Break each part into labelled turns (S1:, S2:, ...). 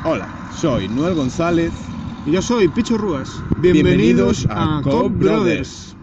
S1: Hola, soy Noel González.
S2: Y yo soy Picho Rúas.
S1: Bienvenidos a Cobb Brothers.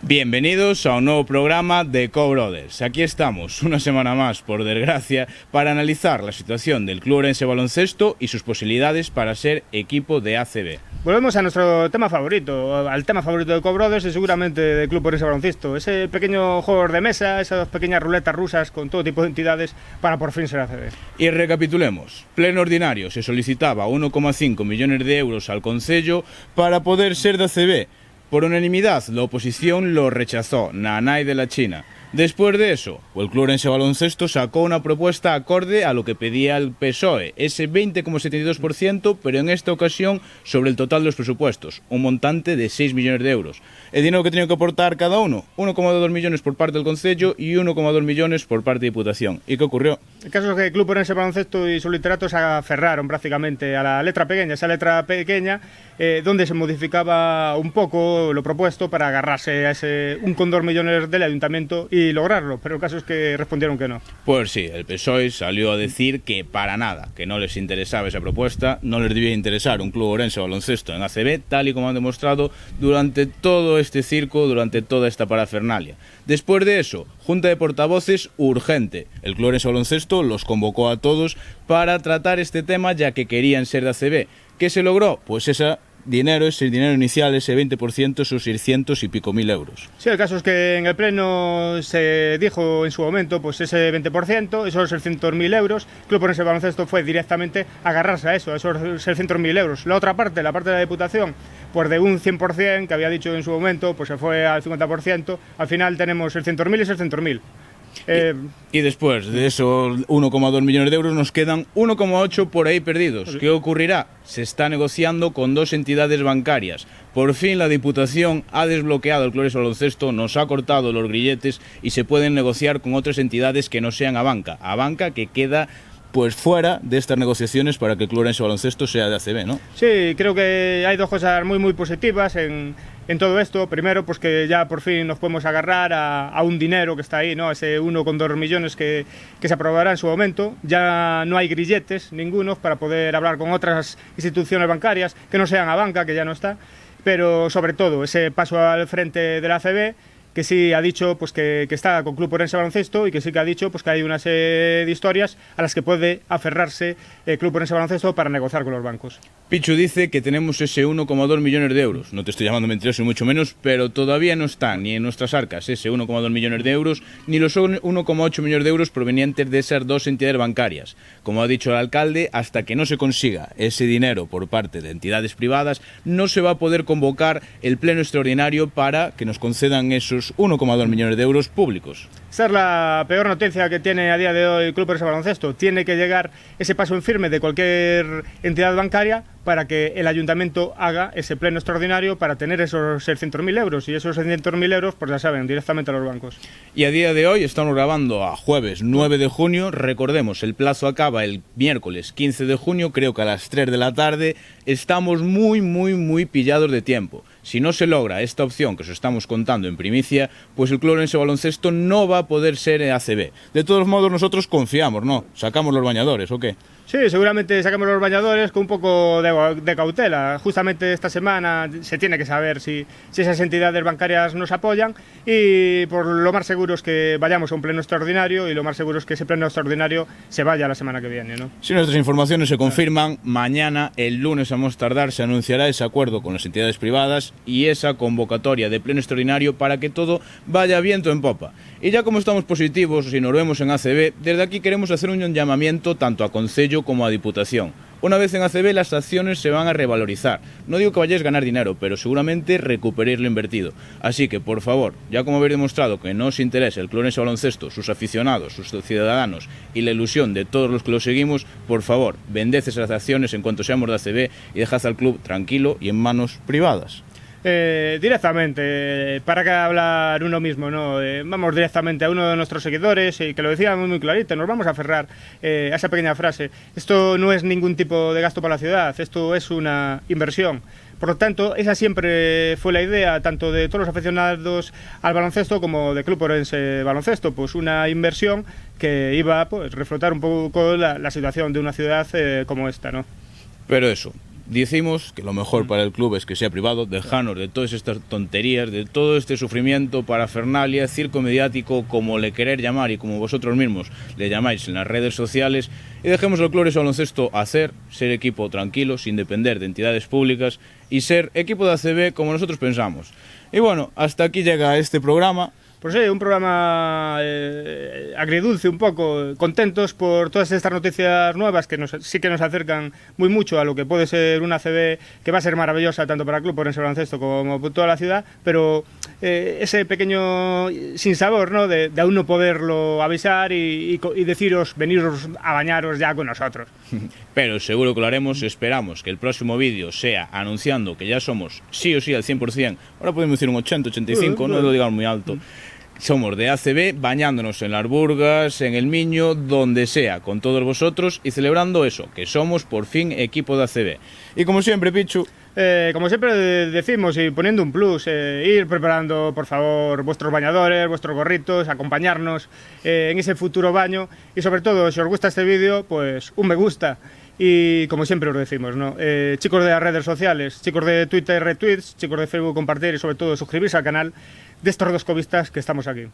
S1: Bienvenidos a un nuevo programa de Cobb Brothers. Aquí estamos, una semana más, por desgracia, para analizar la situación del Club Ourense Baloncesto y sus posibilidades para ser equipo de ACB.
S2: Volvemos a nuestro tema favorito, al tema favorito de Cobb Brothers y seguramente del Club Ourense Baloncesto. Ese pequeño juego de mesa, esas pequeñas ruletas rusas con todo tipo de entidades para por fin ser ACB.
S1: Y recapitulemos. Pleno ordinario se solicitaba 1,5 millones de euros al Concello para poder ser de ACB. Por unanimidad, la oposición lo rechazó, Nanay de la China. Después de eso, el Club Ourense Baloncesto sacó una propuesta acorde a lo que pedía el PSOE, ese 20,72%, pero en esta ocasión sobre el total de los presupuestos, un montante de 6 millones de euros. El dinero que tenía que aportar cada uno, 1,2 millones por parte del Concello y 1,2 millones por parte de Diputación. ¿Y qué ocurrió?
S2: El caso es que el Club Ourense Baloncesto y sus literatos se aferraron prácticamente a la letra pequeña, esa letra pequeña, donde se modificaba un poco lo propuesto para agarrarse a ese 1,2 millones del ayuntamiento y lograrlo, pero el caso es que respondieron que no.
S1: Pues sí, el PSOE salió a decir que para nada, que no les interesaba esa propuesta, no les debía interesar un Club Ourense Baloncesto en ACB, tal y como han demostrado durante todo este circo, durante toda esta parafernalia. Después de eso, Junta de Portavoces urgente. El Club Ourense Baloncesto los convocó a todos para tratar este tema, ya que querían ser de ACB. ¿Qué se logró? Pues ese dinero inicial, ese 20%, esos 600 y pico mil euros.
S2: Sí, el caso es que en el pleno se dijo en su momento, pues ese 20%, esos 600.000 euros, el Club Ourense Baloncesto fue directamente a agarrarse a eso, a esos 600.000 euros. La otra parte, la parte de la Diputación, pues de un 100% que había dicho en su momento, pues se fue al 50%, al final tenemos 600.000 y 600.000.
S1: Y después de esos 1,2 millones de euros nos quedan 1,8 por ahí perdidos. ¿Qué ocurrirá? Se está negociando con dos entidades bancarias. Por fin la Diputación ha desbloqueado el Club Ourense Baloncesto, nos ha cortado los grilletes y se pueden negociar con otras entidades que no sean a banca que queda pues fuera de estas negociaciones para que el Club Ourense Baloncesto sea de ACB, ¿no?
S2: Sí, creo que hay dos cosas muy positivas en todo esto. Primero, pues que ya por fin nos podemos agarrar a un dinero que está ahí, ¿no? Ese 1,2 millones que se aprobará en su momento. Ya no hay grilletes ninguno para poder hablar con otras instituciones bancarias que no sean a banca, que ya no está. Pero sobre todo, ese paso al frente de la ACB, que sí ha dicho pues que está con Club Ourense Baloncesto y que sí que ha dicho pues que hay una serie de historias a las que puede aferrarse el Club Ourense Baloncesto para negociar con los bancos.
S1: Pichu dice que tenemos ese 1,2 millones de euros. No te estoy llamando mentiroso, ni mucho menos, pero todavía no está ni en nuestras arcas ese 1,2 millones de euros, ni los 1,8 millones de euros provenientes de esas dos entidades bancarias. Como ha dicho el alcalde, hasta que no se consiga ese dinero por parte de entidades privadas, no se va a poder convocar el pleno extraordinario para que nos concedan esos 1,2 millones de euros públicos.
S2: Esa es la peor noticia que tiene a día de hoy el Club Ourense Baloncesto. Tiene que llegar ese paso en firme de cualquier entidad bancaria para que el ayuntamiento haga ese pleno extraordinario para tener esos 600.000 euros. Y esos 600.000 euros, pues ya saben, directamente a los bancos.
S1: Y a día de hoy estamos grabando a jueves 9 de junio. Recordemos, el plazo acaba el miércoles 15 de junio, creo que a las 3 de la tarde. Estamos muy pillados de tiempo. Si no se logra esta opción que os estamos contando en primicia, pues el Club Ourense Baloncesto no va a poder ser ACB. De todos modos, nosotros confiamos, ¿no? ¿Sacamos los bañadores o qué?
S2: Sí, seguramente saquemos los bañadores con un poco de cautela. Justamente esta semana se tiene que saber si esas entidades bancarias nos apoyan y por lo más seguro es que vayamos a un pleno extraordinario y lo más seguro es que ese pleno extraordinario se vaya la semana que viene, ¿no?
S1: Si nuestras informaciones se confirman, mañana, el lunes a más tardar, se anunciará ese acuerdo con las entidades privadas y esa convocatoria de pleno extraordinario para que todo vaya viento en popa. Y ya como estamos positivos y nos vemos en ACB, desde aquí queremos hacer un llamamiento tanto a Concello como a Diputación. Una vez en ACB las acciones se van a revalorizar. No digo que vayáis a ganar dinero, pero seguramente recuperéis lo invertido. Así que, por favor, ya como habéis demostrado que no os interesa el Club Ourense Baloncesto, sus aficionados, sus ciudadanos y la ilusión de todos los que lo seguimos, por favor, vended esas acciones en cuanto seamos de ACB y dejad al club tranquilo y en manos privadas.
S2: Directamente, ¿para qué hablar uno mismo? ¿No? Vamos directamente a uno de nuestros seguidores y que lo decía muy clarito, nos vamos a aferrar a esa pequeña frase. Esto no es ningún tipo de gasto para la ciudad, esto es una inversión. Por lo tanto, esa siempre fue la idea, tanto de todos los aficionados al baloncesto como de Club Orense Baloncesto, pues una inversión que iba a reflotar un poco la situación de una ciudad como esta, ¿no?
S1: Pero eso, decimos que lo mejor para el club es que sea privado, dejanos de todas estas tonterías, de todo este sufrimiento, parafernalia, circo mediático, como le querer llamar y como vosotros mismos le llamáis en las redes sociales, y dejemos al Club Orense Baloncesto hacer, ser equipo tranquilo, sin depender de entidades públicas y ser equipo de ACB como nosotros pensamos. Y bueno, hasta aquí llega este programa.
S2: Pues sí, un programa agridulce un poco, contentos por todas estas noticias nuevas que sí que nos acercan muy mucho a lo que puede ser una ACB que va a ser maravillosa tanto para el Club Orense Baloncesto como para toda la ciudad, pero ese pequeño sinsabor, ¿no? de aún no poderlo avisar y deciros, veniros a bañaros ya con nosotros.
S1: Pero seguro que lo haremos, esperamos que el próximo vídeo sea anunciando que ya somos sí o sí al 100%, ahora podemos decir un 80, 85, no lo digamos muy alto. Somos de ACB, bañándonos en las Burgas, en el Miño, donde sea, con todos vosotros y celebrando eso, que somos por fin equipo de ACB. Y como siempre, Pichu,
S2: como siempre decimos y poniendo un plus, ir preparando por favor vuestros bañadores, vuestros gorritos, acompañarnos en ese futuro baño y sobre todo si os gusta este vídeo, pues un me gusta. Y como siempre os decimos, ¿no? Chicos de las redes sociales, chicos de Twitter, retweets, chicos de Facebook, compartir y sobre todo suscribirse al canal de estos dos cubistas que estamos aquí.